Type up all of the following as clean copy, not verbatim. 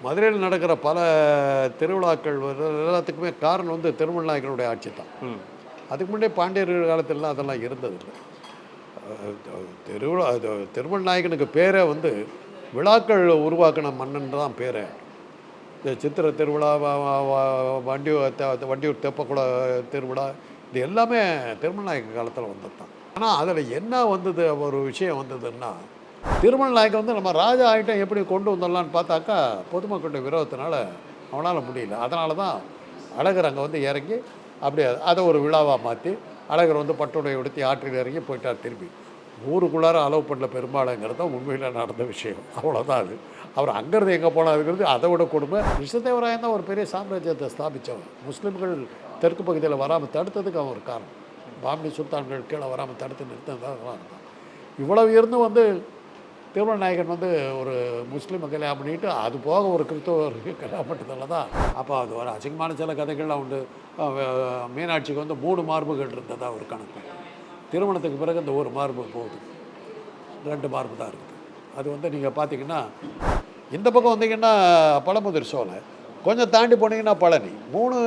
மதுரையில் நடக்கிற பல திருவிழாக்கள் எல்லாத்துக்குமே காரணம் திருமல் நாயக்கனுடைய ஆட்சி தான். அதுக்கு முன்னே பாண்டியர்கள் காலத்திலலாம் அதெல்லாம் இருந்தது இல்லை. திருவிழா திருமல் நாயக்கனுக்கு பேரே விழாக்கள் உருவாக்கின மன்னன் தான் பேரே. இந்த சித்திரை திருவிழா, வண்டியூர் தெப்பக்குள திருவிழா, இது எல்லாமே திருமல் நாயக்கன் காலத்தில் வந்தது தான். ஆனால் அதில் என்ன ஒரு விஷயம் வந்ததுன்னா, திருமல் நாயக்கன் நம்ம ராஜா ஆகிட்டம் எப்படி கொண்டு வந்துடலான்னு பார்த்தாக்கா பொதுமக்களுடைய விரோதத்தினால அவனால் முடியல. அதனால தான் அழகர் அங்கே இறங்கி அப்படியே அதை ஒரு விழாவாக மாற்றி அழகர் பட்டுடை உடுத்தி ஆற்றில் இறங்கி போயிட்டார் திரும்பி. ஊருக்குள்ளார அலோவ் பண்ணல பெரும்பாலுங்கிறது தான் உண்மையில் நடந்த விஷயம். அவ்வளோதான் அது. அவர் அங்கேருந்து எங்கே போனாருங்கிறது அதை விட கொடுமை. கிருஷ்ணதேவராயன் தான் ஒரு பெரிய சாம்ராஜ்யத்தை ஸ்தாபித்தவர். முஸ்லீம்கள் தெற்கு பகுதியில் வராமல் தடுத்ததுக்கு அவன் ஒரு காரணம். பாம்பி சுல்தான்கள் கீழே வராமல் தடுத்து நிறுத்ததான் இருந்தான். இவ்வளவு இருந்தும் திருமல் நாயக்கன் ஒரு முஸ்லீமை கல்யாணம் பண்ணிட்டு அது போக ஒரு கிறிஸ்தவருக்கு கல்யாணம் பண்ணதில் தான் அப்போ அது ஒரு அசிங்கமான சில கதைகள்லாம் உண்டு. மீனாட்சிக்கு 3 மார்புகள் இருந்ததா ஒரு கணக்கு. திருமணத்துக்கு பிறகு அந்த ஒரு மார்பு போகுது, 2 மார்பு தான் இருக்குது. அது நீங்கள் பார்த்தீங்கன்னா இந்த பக்கம் வந்தீங்கன்னா பழமுதிர் சோலை, கொஞ்சம் தாண்டி போனீங்கன்னா பழனி. 3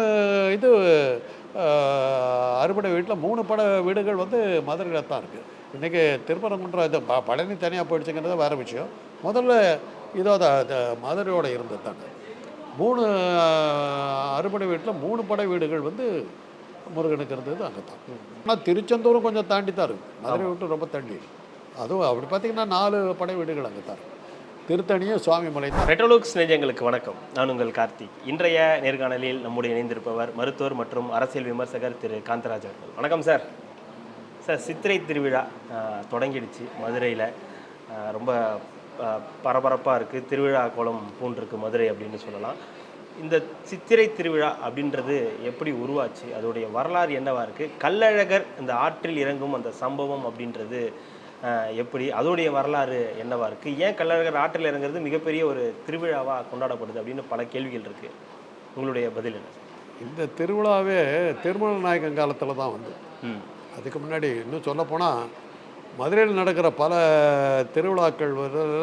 இது அறுபடை வீட்டில் 3 பட வீடுகள் மதுரையில் தான் இருக்குது. இன்றைக்கி திருப்பரங்குன்றம் இது பழனி தனியாக போயிடுச்சுங்கிறது வேறு விஷயம். முதல்ல மதுரையோடு இருந்தது தாங்க. 3 அறுபடை வீட்டில் 3 படை வீடுகள் முருகனுக்கு இருந்தது அங்கே தான். ஆனால் திருச்செந்தூரும் கொஞ்சம் தாண்டி தான் இருக்குது, மதுரை விட்டு ரொம்ப தள்ளி. அதுவும் அப்படி பார்த்திங்கன்னா 4 படை வீடுகள் அங்கே தான் இருக்குது. திருத்தணியும் சுவாமிமலை தான். ரெட்ரோலுக்ஸ் நேயர்களுக்கு வணக்கம். நான் உங்கள் கார்த்திக். இன்றைய நேர்காணலில் நம்முடைய இணைந்திருப்பவர் மருத்துவர் மற்றும் அரசியல் விமர்சகர் திரு காந்தராஜ் அவர்கள். வணக்கம் சார். சார், சித்திரை திருவிழா தொடங்கிடுச்சு மதுரையில். ரொம்ப பரபரப்பாக இருக்குது. திருவிழா கோலம் பூண்டிருக்கு மதுரை அப்படின்னு சொல்லலாம். இந்த சித்திரை திருவிழா அப்படின்றது எப்படி உருவாச்சு, அதோடைய வரலாறு என்னவா இருக்குது, கள்ளழகர் இந்த ஆற்றில் இறங்கும் அந்த சம்பவம் அப்படின்றது எப்படி, அதோடைய வரலாறு என்னவா இருக்குது, ஏன் கள்ளழகர் ஆற்றில் இறங்குறது மிகப்பெரிய ஒரு திருவிழாவாக கொண்டாடப்படுது அப்படின்னு பல கேள்விகள் இருக்குது. உங்களுடைய பதில் என்ன? இந்த திருவிழாவே திருமல் நாயக்கன் காலத்தில் தான் அதுக்கு முன்னாடி இன்னும் சொல்லப்போனால் மதுரையில் நடக்கிற பல திருவிழாக்கள்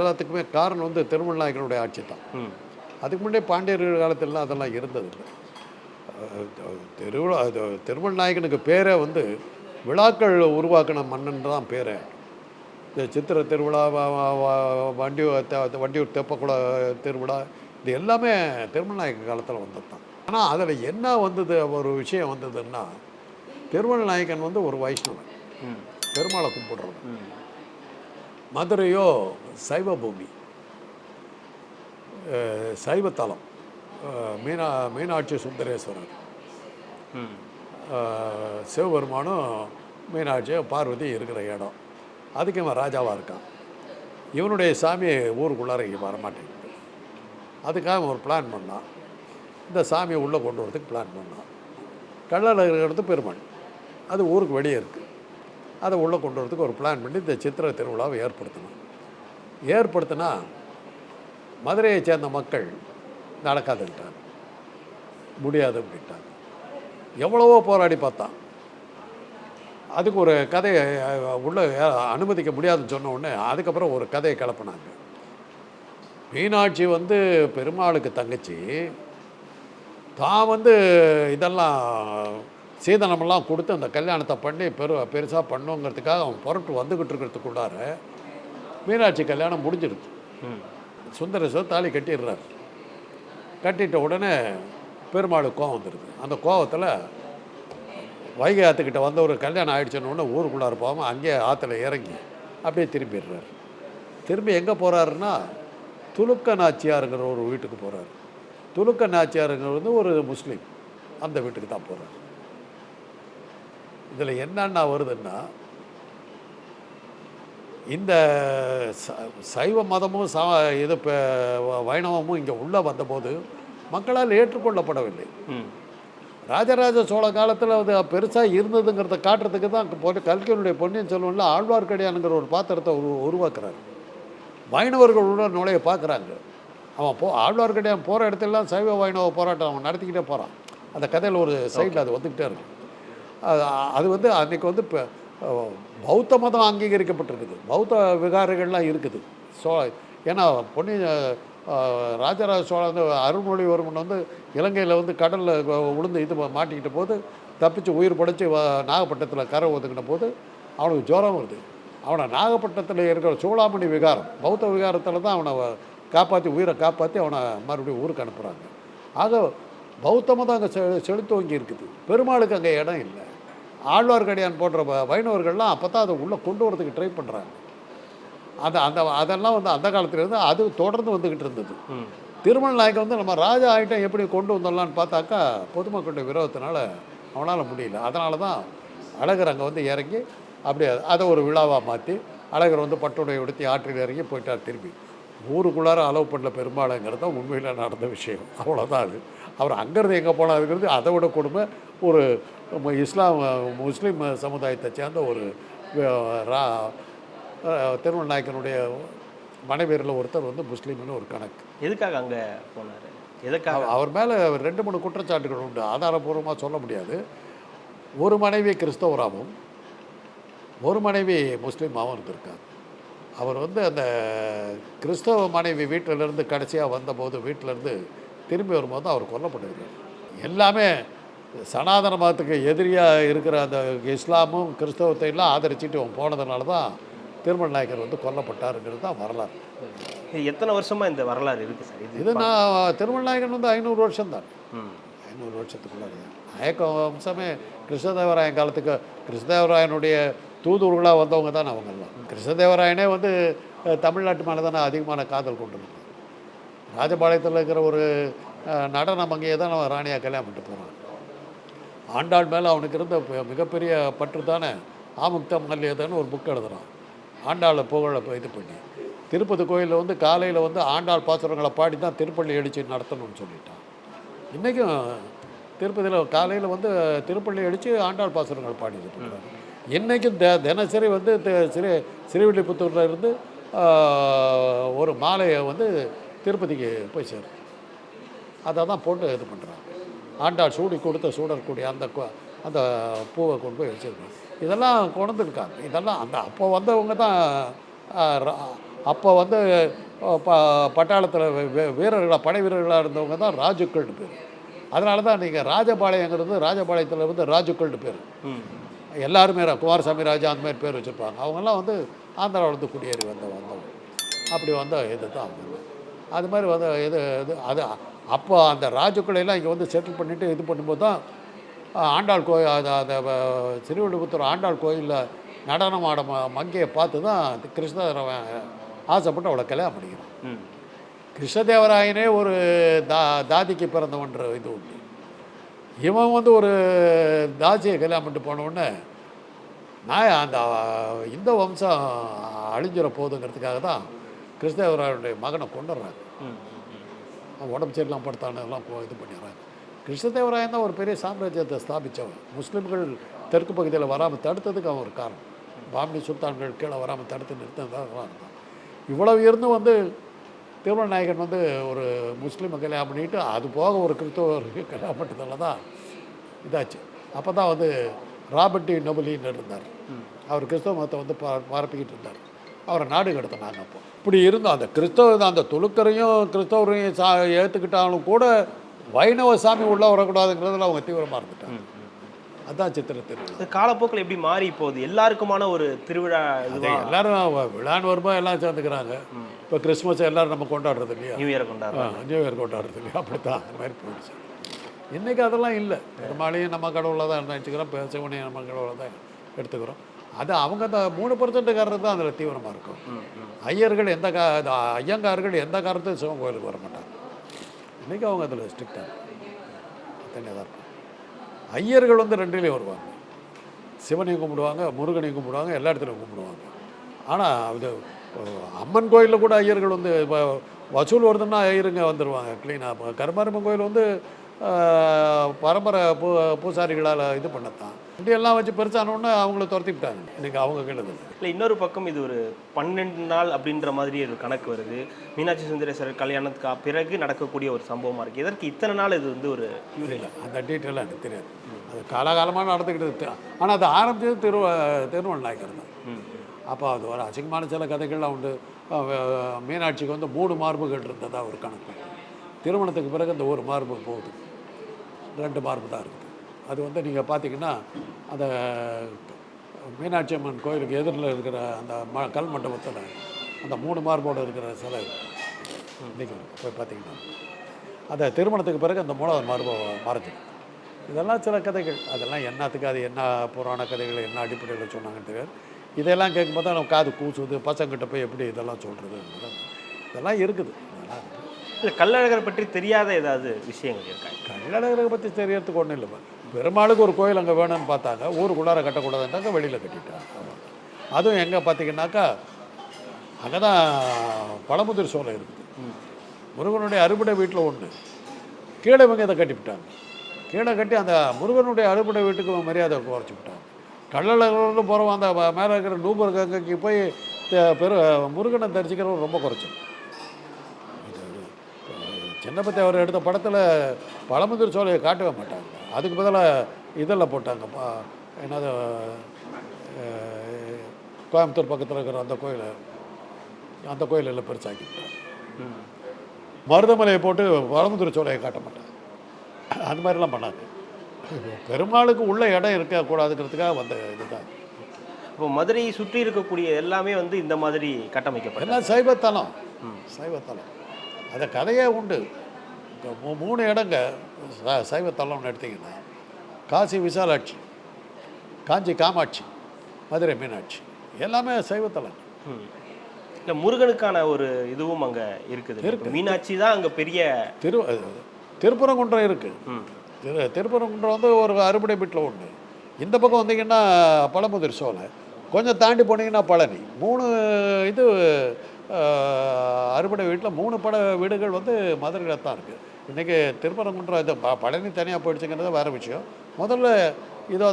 எல்லாத்துக்குமே காரணம் திருமல் நாயக்கனுடைய ஆட்சி தான். அதுக்கு முன்னே பாண்டியர்கள் காலத்திலலாம் அதெல்லாம் இருந்தது இல்லை. திருமல் நாயக்கனுக்கு பேரே விழாக்கள் உருவாக்கின மன்னன் தான் பேரே. இந்த சித்திரை திருவிழா, வண்டியூர் தெப்பக்குள திருவிழா, இது எல்லாமே திருமல் நாயக்கன் காலத்தில் வந்தது தான். ஆனால் அதில் என்ன ஒரு விஷயம் வந்ததுன்னா, திருமல் நாயக்கன் ஒரு வைஷ்ணவன், பெருமாளை கும்பிடுறவன். மதுரையோ சைவ பூமி, சைவத்தலம். மீனாட்சி சுந்தரேஸ்வரர், சிவபெருமானும் மீனாட்சி பார்வதி இருக்கிற இடம். அதுக்கு இவன் ராஜாவாக இருக்கான். இவனுடைய சாமி ஊருக்குள்ளார இங்கே வரமாட்டேங்குது. அதுக்காக ஒரு பிளான் பண்ணான். இந்த சாமியை உள்ளே கொண்டு வரதுக்கு பிளான் பண்ணான். கள்ளழகர் பெருமாள் அது ஊருக்கு வெளியே இருக்குது. அதை உள்ளே கொண்டு வரதுக்கு ஒரு பிளான் பண்ணி இந்த சித்திரை திருவிழாவை ஏற்படுத்தினா மதுரையை சேர்ந்த மக்கள் நடக்காதுன்ட்டாங்க, முடியாது அப்படின்ட்டாங்க. எவ்வளவோ போராடி பார்த்தான். அதுக்கு ஒரு கதையை உள்ளே அனுமதிக்க முடியாதுன்னு சொன்ன உடனே அதுக்கப்புறம் ஒரு கதையை கிளப்பினாங்க. மீனாட்சி பெருமாளுக்கு தங்கச்சி தான் இதெல்லாம் சீதனமெல்லாம் கொடுத்து அந்த கல்யாணத்தை பண்ணி பெருசாக பண்ணுங்கிறதுக்காக அவன் புறப்பட்டு வந்துக்கிட்டு இருக்கிறதுக்குள்ளார மீனாட்சி கல்யாணம் முடிஞ்சிடுது. சுந்தரேஸ்வரர் தாலி கட்டிடுறார். கட்டிட்ட உடனே பெருமாளுக்கு கோவம் வந்துடுது. அந்த கோவத்தில் வைகை ஆற்றுக்கிட்ட ஒரு கல்யாணம் ஆகிடுச்சுன்னு உடனே ஊருக்குள்ளார போகாமல் அங்கேயே ஆற்றுல இறங்கி அப்படியே திரும்பிடுறார். திரும்பி எங்கே போகிறாருன்னா துலுக்க நாச்சியாருங்கிற ஒரு வீட்டுக்கு போகிறார். துலுக்க நாச்சியாருங்கிறது ஒரு முஸ்லீம், அந்த வீட்டுக்கு தான் போகிறார். இதில் என்னென்ன வருதுன்னா, இந்த சைவ மதமும் இது வைணவமும் இங்கே உள்ளே வந்தபோது மக்களால் ஏற்றுக்கொள்ளப்படவில்லை. ராஜராஜ சோழ காலத்தில் அது பெருசாக இருந்ததுங்கிறத காட்டுறதுக்கு தான் போட்டு கல்கியினுடைய பொன்னியின் செல்வனில் ஆழ்வார்க்கடியானுங்கிற ஒரு பாத்திரத்தை உருவாக்குறாரு. வைணவர்கள் உள்ள நுழைய பார்க்குறாங்க. அவன் ஆழ்வார்க்கடியான் போகிற இடத்துலலாம் சைவ வைணவ போராட்டம் அவன் நடத்திக்கிட்டே போகிறான். அந்த கதையில் ஒரு சைடில் அது வந்துக்கிட்டே இருக்கும். அது அன்றைக்கி இப்போ பௌத்த மதம் அங்கீகரிக்கப்பட்டிருக்குது, பௌத்த விகாரங்கள்லாம் இருக்குது. ஏன்னா ராஜராஜ சோழன் வந்து அருள்மொழிவர்மன் வந்து இலங்கையில் வந்து கடலில் விழுந்து இது மாட்டிக்கிட்ட போது தப்பிச்சு உயிர் படைச்சு நாகப்பட்டினத்தில் கரை ஒதுக்கின போது அவனுக்கு ஜுரம் வருது. அவனை நாகப்பட்டினத்தில் இருக்கிற சூளாமணி விகாரம் பௌத்த விகாரத்தில் தான் அவனை காப்பாற்றி உயிரை காப்பாற்றி அவனை மறுபடியும் ஊருக்கு அனுப்புகிறாங்க. ஆக பௌத்தமாக தான் அங்கே செலுத்தோங்கி இருக்குது. பெருமாளுக்கு அங்கே இடம் இல்லை. ஆழ்வார்க்கடியான் போன்ற வைணவர்கள்லாம் அப்போ தான் அதை உள்ளே கொண்டு வரதுக்கு ட்ரை பண்ணுறாங்க. அதெல்லாம் வந்து அந்த காலத்துலேருந்து அது தொடர்ந்து வந்துக்கிட்டு இருந்தது. திருமண நாயக்கன் வந்து நம்ம ராஜா ஆகிட்டம் எப்படி கொண்டு வந்துடலான்னு பார்த்தாக்கா பொதுமக்களுடைய விரோதத்தினால அவனால் முடியல. அதனால தான் அழகர் அங்கே வந்து இறங்கி அப்படியே அதை ஒரு விழாவாக மாற்றி அழகர் வந்து பட்டுடைய உடுத்தி ஆற்றில் இறங்கி போயிட்டார். திரும்பி ஊருக்குள்ளார அலோவ் பண்ணல பெரும்பாலுங்கிறது தான் உண்மையில் நடந்த விஷயம். அவ்வளோதான் அது. அவர் அங்கேருந்து எங்கே போனாருங்கிறது அதை விட கொடுமை. ஒரு முஸ்லீம் சமுதாயத்தை சேர்ந்த ஒரு திருமண நாயக்கனுடைய மனைவியரில் ஒருத்தர் வந்து முஸ்லீம்னு ஒரு கணக்கு. எதுக்காக அங்கே போனார்? எதுக்காக? அவர் மேலே 2-3 குற்றச்சாட்டுகள் உண்டு. ஆதாரபூர்வமாக சொல்ல முடியாது. ஒரு மனைவி கிறிஸ்தவராகவும் ஒரு மனைவி முஸ்லீமாகவும் இருந்திருக்கார். அவர் வந்து அந்த கிறிஸ்தவ மனைவி வீட்டிலேருந்து கடைசியாக வந்தபோது வீட்டிலேருந்து திரும்பி வரும்போது அவர் கொல்லப்பட்டிருக்கார். எல்லாமே சனாதன மதத்துக்கு எதிரியாக இருக்கிற அந்த இஸ்லாமும் கிறிஸ்தவத்தையெல்லாம் ஆதரிச்சுட்டு அவன் போனதுனால தான் திருமண நாயக்கர் வந்து கொல்லப்பட்டாருங்கிறது தான் வரலாறு. எத்தனை வருஷமாக இந்த வரலாறு இருக்குது சார்? இது நான் திருமண நாயக்கன் வந்து 500 வருஷம் தான். 500 வருஷத்துக்குள்ள நாயக்க வம்சமே கிருஷ்ணதேவராயன் காலத்துக்கு கிருஷ்ணதேவராயனுடைய தூதுவர்களாக வந்தவங்க தான் அவங்கெல்லாம். கிருஷ்ணதேவராயனே வந்து தமிழ்நாட்டு மேலே தானே அதிகமான காதல் கொண்டிருந்தார். ராஜபாளையத்தில் இருக்கிற ஒரு நடன மங்கையை தான் அவன் ராணியாக கல்யாணம் பண்ணிட்டு போகிறான். ஆண்டாள் மேலே அவனுக்கு இருந்த மிகப்பெரிய பற்று தானே ஆமுக்த மல்லியதன்னு ஒரு புக் எழுதுகிறான். ஆண்டாளை புகழை இது பண்ணி திருப்பதி கோயிலில் வந்து காலையில் வந்து ஆண்டாள் பாசுரங்களை பாடி தான் திருப்பள்ளி எழுச்சி நடத்தணும்னு சொல்லிட்டான். இன்றைக்கும் திருப்பதியில் காலையில் வந்து திருப்பள்ளி எழுச்சி ஆண்டாள் பாசுரங்கள் பாடிட்டு இருக்கிறாங்க. இன்றைக்கும் தினசரி வந்து ஸ்ரீவில்லிபுத்தூரில் இருந்து ஒரு மாலையை வந்து திருப்பதிக்கு போய் சேரும். அதை தான் போட்டு இது பண்ணுறாங்க. ஆண்டாள் சூடி கொடுத்த சூடக்கூடிய அந்த பூவை கொண்டு போய் வச்சுருக்காங்க. இதெல்லாம் கொண்டுருக்காங்க. இதெல்லாம் அந்த அப்போ வந்தவங்க தான். அப்போ வந்து பட்டாளத்தில் வீரர்களாக படை வீரர்களாக இருந்தவங்க தான் ராஜுக்கள்னு பேர். அதனால தான் நீங்கள் ராஜபாளையங்கிறது ராஜபாளையத்தில் வந்து ராஜுக்கள்னு பேர். எல்லாருமே குமாரசாமி ராஜா அந்த மாதிரி பேர் வச்சுருப்பாங்க. அவங்கெல்லாம் வந்து ஆந்திராவிலேருந்து குடியேறி வந்தவங்க. அப்படி வந்த இது தான் அவங்க. அது மாதிரி வந்து இது அது அப்போ அந்த ராஜுக்களையெல்லாம் இங்கே வந்து செட்டில் பண்ணிவிட்டு இது பண்ணும்போது தான் ஆண்டாள் கோயில் அந்த ஸ்ரீவில்லிபுத்தூர் ஆண்டாள் கோயிலில் நடனம் ஆட மங்கையை பார்த்து தான் கிருஷ்ணதேவராயன் ஆசைப்பட்டு அவளை கல்யாணம் பண்ணிக்கிறான். கிருஷ்ணதேவராயனே ஒரு தாதிக்கு பிறந்தவன்ற இது உண்டு. இவன் வந்து ஒரு தாசியை கல்யாணம் பண்ணிட்டு போனவுடனே நான் அந்த இந்த வம்சம் அழிஞ்சிட போகுதுங்கிறதுக்காக தான் கிருஷ்ணதேவராயனுடைய மகனை கொண்டுடுறாங்க. உடம்பு சரியில்லாம் படுத்தானு எல்லாம் இது பண்ணிடுறாங்க. கிருஷ்ணதேவராயன் தான் ஒரு பெரிய சாம்ராஜ்யத்தை ஸ்தாபித்தவன். முஸ்லீம்கள் தெற்கு பகுதியில் வராமல் தடுத்ததுக்கு அவன் ஒரு காரணம். பாம்னி சுல்தான்கள் கீழே வராமல் தடுத்து நிறுத்ததான் இருந்தான். இவ்வளவு இருந்தும் வந்து திருமண நாயக்கன் வந்து ஒரு முஸ்லீமை கல்யாணம் பண்ணிட்டு அது போக ஒரு கிறிஸ்தவருக்கு கல்யாணம் பண்ணதால தான் இதாச்சு. அப்போ தான் வந்து ராபர்ட் டி நொபலின்னு இருந்தார். அவர் கிறிஸ்தவ மதத்தை வந்து பரப்பிக்கிட்டு இருந்தார். அவரை நாடு கடத்தினாங்க. அப்போ இப்படி இருந்தோம். அந்த அந்த துலுக்கரையும் கிறிஸ்தவரையும் ஏற்றுக்கிட்டாலும் கூட வைணவ சாமி உள்ளே வரக்கூடாதுங்கிறதுல அவங்க தீவிரமாக இருந்துட்டாங்க. அதுதான் சித்திரை திருவிழா. காலப்போக்கில் எப்படி மாறி போகுது? எல்லாருக்குமான ஒரு திருவிழா. எல்லாரும் விழான்னு வரும்போது எல்லாம் சேர்ந்துக்கிறாங்க. இப்போ கிறிஸ்மஸ் எல்லோரும் நம்ம கொண்டாடுறது இல்லையா? நியூ இயர் கொண்டாடுறது இல்லையா? அப்படித்தான் அந்த மாதிரி போயிடுச்சு. இன்றைக்கி அதெல்லாம் இல்லை. பெருமாளையும் நம்ம கடவுளாக தான் நினச்சிக்கிறோம். சிவனையும் நம்ம கடவுளாக தான் எடுத்துக்கிறோம். அது அவங்க அந்த 3% தான் அதில் தீவிரமாக இருக்கும். ஐயர்கள் ஐயங்கார்கள் எந்த காரணத்தையும் சிவன் கோயிலுக்கு வர மாட்டாங்க. இன்றைக்கி அவங்க அதில் ஸ்ட்ரிக்டாக தனியாக தான் இருக்கும். ஐயர்கள் வந்து 2லேயும் வருவாங்க. சிவனையும் கும்பிடுவாங்க, முருகனையும் கும்பிடுவாங்க, எல்லா இடத்துலையும் கும்பிடுவாங்க. ஆனால் இது அம்மன் கோயிலில் கூட ஐயர்கள் வந்து இப்போ வசூல் வருதுன்னா ஐயருங்க வந்துடுவாங்க க்ளீனாக. கருமாரியம்மன் கோயில் வந்து பரம்பரை பூசாரிகளால் இது பண்ணத்தான். இப்படியெல்லாம் வச்சு பெருசானோன்னு அவங்கள துரத்தி விட்டாங்க. இன்றைக்கி அவங்க கேட்டது இல்லை. இன்னொரு பக்கம் இது ஒரு 12 நாள் அப்படின்ற மாதிரி ஒரு கணக்கு வருது. மீனாட்சி சுந்தரேஸ்வரர் கல்யாணத்துக்கு பிறகு நடக்கக்கூடிய ஒரு சம்பவமாக இருக்குது. இதற்கு இத்தனை நாள் இது வந்து ஒரு இல்லை, அந்த டீட்டெயிலாக எனக்கு தெரியாது. அது காலகாலமாக நடந்துக்கிட்டு. ஆனால் அது ஆரம்பித்தது திருமண நாயக்கர் தான். அப்போ அது ஒரு அசிங்கமான சில கதைகள்லாம் உண்டு. மீனாட்சிக்கு வந்து 3 மார்புகள் இருந்ததா ஒரு கணக்கு. திருமணத்துக்கு பிறகு அந்த ஒரு மார்பு போகுது, 2 மார்பு தான் இருக்குது. அது வந்து நீங்கள் பார்த்தீங்கன்னா அந்த மீனாட்சி அம்மன் கோயிலுக்கு எதிரில் இருக்கிற அந்த கல் மண்டபத்தில் அந்த 3 மார்போடு இருக்கிற சிலை இன்றைக்கி போய் பார்த்தீங்கன்னா அந்த திருமணத்துக்கு பிறகு அந்த 3வது மார்பை மறைஞ்சிடும். இதெல்லாம் சில கதைகள், அதெல்லாம் என்னத்துக்கு, அது என்ன புராண கதைகள் என்ன அடிப்படையில் சொன்னாங்கன்னு தெரியாது. இதெல்லாம் கேட்கும்போது தான் நம்ம காது கூசுது, பசங்கிட்ட போய் எப்படி இதெல்லாம் சொல்கிறது, இதெல்லாம் இருக்குது. இதெல்லாம் இருக்குது. இல்லை, கள்ளழகரை பற்றி தெரியாத ஏதாவது விஷயங்கள் இருக்கா? கள்ளழகரை பற்றி தெரியறதுக்கு ஒன்றும் இல்லை. பெருமாளுக்கு ஒரு கோயில் அங்கே வேணும்னு பார்த்தாங்க, ஊருக்குள்ளார கட்டக்கூடாதுன்னாக்கா வெளியில் கட்டிட்டாங்க. அதுவும் எங்கே பார்த்தீங்கன்னாக்கா அங்கே தான் பழமுதிர் சோலை இருக்குது. முருகனுடைய அறுபடை வீட்டில் ஒன்று, கீழே இவங்க இதை கட்டிவிட்டாங்க. கீழே கட்டி அந்த முருகனுடைய அறுபடை வீட்டுக்கு மரியாதை குறைச்சி விட்டாங்க. கள்ளழகரோடு போகிறவங்க அந்த மேலே இருக்கிற நூபர் கங்கைக்கு போய் முருகனை தரிசிக்கிறவங்க ரொம்ப குறைச்சி. சின்னப்பத்தி அவர் எடுத்த படத்தில் பழமுதிர் சோலையை காட்டவே மாட்டாங்க. அதுக்கு பதிலாக இதில் போட்டாங்க, என்னது கோயம்புத்தூர் பக்கத்தில் இருக்கிற அந்த கோயிலில் பெருசாக்கிட்டாங்க. மருதமலையை போட்டு பழமுதிர் சோலையை காட்ட மாட்டாங்க. அந்த மாதிரிலாம் பண்ணாங்க. பெருமாளுக்கு உள்ள இடம் இருக்கக்கூடாதுங்கிறதுக்காக வந்த இதுதான். இப்போ மதுரையை சுற்றி இருக்கக்கூடிய எல்லாமே வந்து இந்த மாதிரி கட்டமைக்கப்பட்ட எல்லாம் சைவத்தலம். சைவத்தலம் அந்த கதையே உண்டு. 3 இடங்க சைவத்தலம்னு எடுத்திங்கன்னா காசி விசாலாட்சி, காஞ்சி காமாட்சி, மதுரை மீனாட்சி, எல்லாமே சைவத்தலம். இல்லை, முருகனுக்கான ஒரு இதுவும் அங்கே இருக்குது. மீனாட்சி தான் அங்கே பெரிய திருப்பரங்குன்றம் இருக்குது. திருப்பரங்குன்றம் வந்து ஒரு அறுபடை வீட்டில் ஒன்று. இந்த பக்கம் வந்தீங்கன்னா பழமுதிர் சோலை, கொஞ்சம் தாண்டி போனீங்கன்னா பழனி. 3 இது அறுபடை வீட்டில் 3 வீடுகள் வந்து மதுரையில் தான் இருக்குது. இன்றைக்கி திருப்பரங்குன்றம் இது பழனி தனியாக போயிடுச்சுங்கிறது வேறு விஷயம். முதல்ல இதோ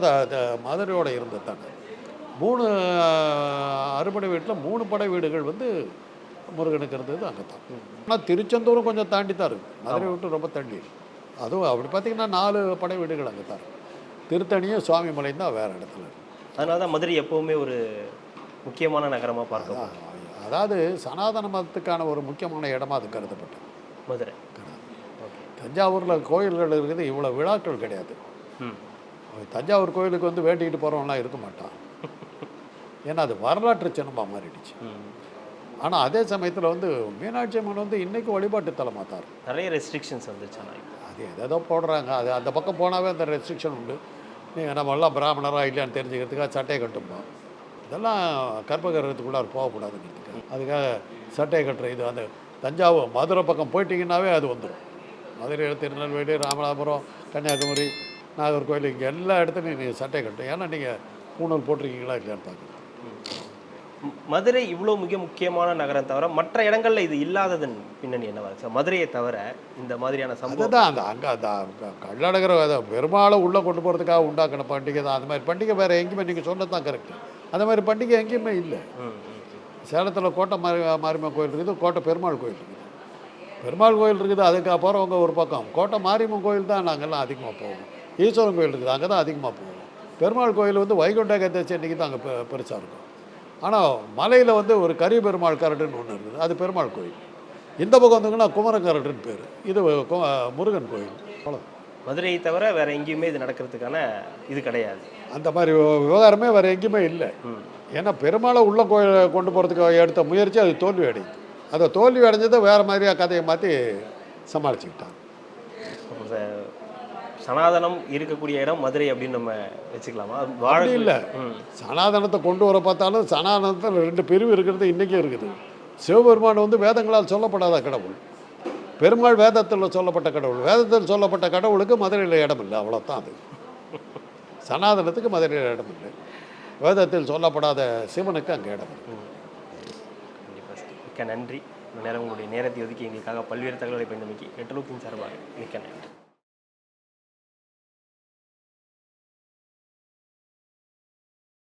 மதுரையோட இருந்தது தாங்க. 3 அறுபடை வீட்டில் 3 படை வீடுகள் வந்து முருகனுக்கு இருந்தது அங்கே தான். ஆனால் திருச்செந்தூரும் கொஞ்சம் தாண்டி தான் இருக்குது, மதுரை விட்டு ரொம்ப தள்ளி. அதுவும் அப்படி பார்த்திங்கன்னா 4 படை வீடுகள் அங்கே தான் இருக்குது. திருத்தணியும் சுவாமி மலையும் தான் வேறு இடத்துல இருக்குது. அதனால தான் மதுரை எப்போவுமே ஒரு முக்கியமான நகரமாக பார்க்கலாம். அதாவது சனாதன மதத்துக்கான ஒரு முக்கியமான இடமா அது கருதப்பட்டது மதுரை. தஞ்சாவூரில் கோயில்கள் இருக்குது, இவ்வளோ விழாக்கள் கிடையாது. தஞ்சாவூர் கோயிலுக்கு வந்து வேண்டிக்கிட்டு போகிறவங்களாம் இருக்க மாட்டான், ஏன்னா அது வரலாற்று சின்னமாக மாறிடுச்சு. ஆனால் அதே சமயத்தில் வந்து மீனாட்சி அம்மன் வந்து இன்றைக்கி வழிபாட்டு தலமாக தான் இருக்கும். நிறைய ரெஸ்ட்ரிக்ஷன்ஸ் வந்துச்சு. அது எதோ போடுறாங்க, அது அந்த பக்கம் போனாவே அந்த ரெஸ்ட்ரிக்ஷன் உண்டு. நீங்கள் நம்மளாம் பிராமணராக இல்லையான்னு தெரிஞ்சுக்கிறதுக்காக சட்டையை கட்டும்போம். இதெல்லாம் கர்ப்பகிரகத்துக்குள்ளார போகக்கூடாதுங்கிறதுக்கு அதுக்காக சட்டையை கட்டுற இது. அந்த தஞ்சாவூர் மதுரை பக்கம் போயிட்டீங்கன்னாவே அது வந்துடும். மதுரை, திருநெல்வேலி, ராமநாதபுரம், கன்னியாகுமரி, நாகர்கோவில், இங்கே எல்லா இடத்துலையும் நீங்கள் சட்டையை கட்டும். ஏன்னா நீங்கள் பூணூல் போட்டிருக்கீங்களா இல்லையான்னு பார்க்குறது. மதுரை இவ்வளோ மிக முக்கியமான நகரம் தவிர மற்ற இடங்களில் இது இல்லாததன் பின்னணி என்னவா சார்? மதுரையை தவிர இந்த மாதிரியான சம்பவம் தான் அங்கே அந்த கள்ளழகரை பெருமாளை உள்ளே கொண்டு போகிறதுக்காக உண்டாக்கின பண்டிகை தான். அந்த மாதிரி பண்டிகை வேறு எங்கேயுமே நீங்கள் சொன்னது தான் கரெக்டு. அந்த மாதிரி பண்டிகை எங்கேயுமே இல்லை. சேலத்தில் கோட்டை மாரியம்மன் கோயில் இருக்குது, கோட்டை பெருமாள் கோயில் இருக்குது. பெருமாள் கோயில் இருக்குது, அதுக்கு போகிறவங்க ஒரு பக்கம். கோட்டை மாரியம்மன் கோயில் தான் நாங்கள்லாம் அதிகமாக போவோம். ஈஸ்வரன் கோயில் இருக்குது, அங்கே தான் அதிகமாக போவோம். பெருமாள் கோயில் வந்து வைகுண்ட ஏகாதசி அன்றைக்கி தான் அங்கே பெருசாக இருக்கும். ஆனால் மலையில் வந்து ஒரு கரி பெருமாள் கரடுன்னு ஒன்று இருக்குது, அது பெருமாள் கோயில். இந்த பக்கம் வந்தீங்கன்னா குமரக்கரடுன்னு பேர், இது முருகன் கோயில். அவ்வளோ. மதுரையை தவிர வேறு எங்கேயுமே இது நடக்கிறதுக்கான இது கிடையாது. அந்த மாதிரி விவகாரமே வேறு எங்கேயுமே இல்லை. ஏன்னா பெருமாளை உள்ள கோயில் கொண்டு போகிறதுக்கு எடுத்த முயற்சி அது தோல்வி அடையுது. அதை தோல்வி அடைஞ்சதை வேறு மாதிரியாக கதையை மாற்றி சமாளிச்சுக்கிட்டாங்க. சனாதனம் இருக்கக்கூடிய இடம் மதுரை அப்படின்னு நம்ம வச்சுக்கலாமா? வாழ இல்லை, சனாதனத்தை கொண்டு வர பார்த்தாலும் சனாதனத்தில் 2 பிரிவு இருக்கிறது இன்றைக்கும் இருக்குது. சிவபெருமான் வந்து வேதங்களால் சொல்லப்படாத கடவுள், பெருமாள் வேதத்தில் சொல்லப்பட்ட கடவுள். வேதத்தில் சொல்லப்பட்ட கடவுளுக்கு மதுரையில் இடம் இல்லை, அவ்வளோதான். அது சனாதனத்துக்கு மதுரையில் இடம் இல்லை, வேதத்தில் சொல்லப்படாத சிவனுக்கு அங்கே இடம் இல்லை. கண்டிப்பாக சார், மிக்க நன்றி. இந்த நேரம் உங்களுடைய நேரத்தை ஒதுக்கி எங்களுக்காக பல்வேறு தகவல்களை பயன்படுத்தி நெட்வொர்க்கின் சார்பாக மிக்க நன்றி.